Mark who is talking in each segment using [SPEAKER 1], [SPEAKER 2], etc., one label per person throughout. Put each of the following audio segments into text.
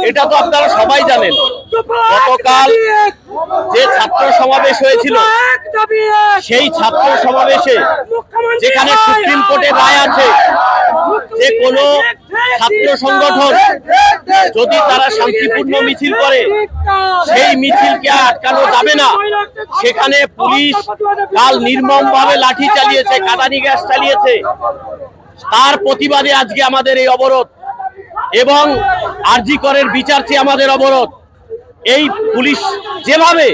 [SPEAKER 1] এটা তো আপনারা সবাই জানেন, গতকাল যে ছাত্র সমাবেশ হয়েছিল সেই ছাত্র সমাবেশে যেখানে সুপ্রিম কোর্টের রায় আছে যে কোনো ছাত্র সংগঠন যদি তারা শান্তিপূর্ণ মিছিল করে সেই মিছিলকে আটকানো যাবে না, সেখানে পুলিশ কাল নির্মমভাবে লাঠি চালিয়েছে, কাঁদানি গ্যাস চালিয়েছে। তার প্রতিবাদে আজকে আমাদের এই অবরোধ এবং আরজি করের বিচার চেয়ে আমাদের অবরোধ। এই পুলিশ যেভাবে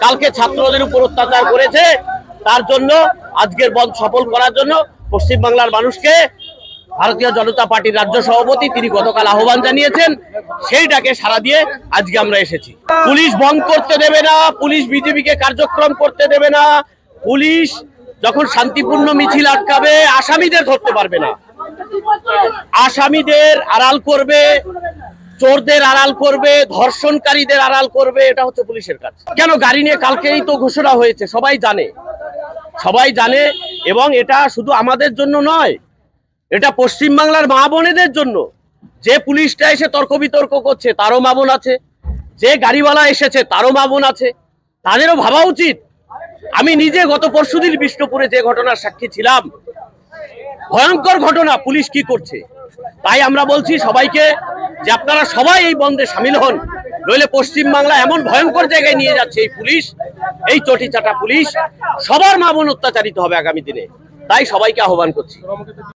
[SPEAKER 1] কালকে ছাত্রদের উপর অত্যাচার করেছে তার জন্য আজকের বন্ধ সফল করার জন্য পশ্চিমবাংলার মানুষকে ভারতীয় জনতা পার্টির রাজ্য সভাপতি তিনি গতকাল আহ্বান জানিয়েছেন, সেইটাকে সাড়া দিয়ে আজকে আমরা এসেছি। পুলিশ বন্ধ করতে দেবে না, পুলিশ বিজেপিকে কার্যক্রম করতে দেবে না। পুলিশ যখন শান্তিপূর্ণ মিছিল আটকাবে আসামিদের ধরতে পারবে না, আসামিদের আড়াল করবে, চোরদের আড়াল করবে, ধর্ষণকারীদের আড়াল করবে। এটা হচ্ছে পুলিশের কাজ। কেন গাড়ি নিয়ে কালকেই তো ঘোষণা হয়েছে, সবাই জানে এবং এটা শুধু আমাদের জন্য নয়, এটা পশ্চিমবাংলার মা বোনেদের জন্য। যে পুলিশটা এসে তর্ক বিতর্ক করছে তারও মা বোন আছে, যে গাড়িওয়ালা এসেছে তারও মা বোন আছে, তাদেরও ভাবা উচিত। আমি নিজে গত পরশুদিন বিষ্ণুপুরে যে ঘটনার সাক্ষী ছিলাম, ভয়ঙ্কর ঘটনা, পুলিশ কি করছে। তাই আমরা বলছি সবাইকে যে আপনারা সবাই এই বন্ধে সামিল হন, নইলে পশ্চিমবাংলা এমন ভয়ঙ্কর জায়গায় নিয়ে যাচ্ছে এই পুলিশ, এই চটিচাটা পুলিশ, সবার মা বোন অত্যাচারিত হবে আগামী দিনে। তাই সবাইকে আহ্বান করছি।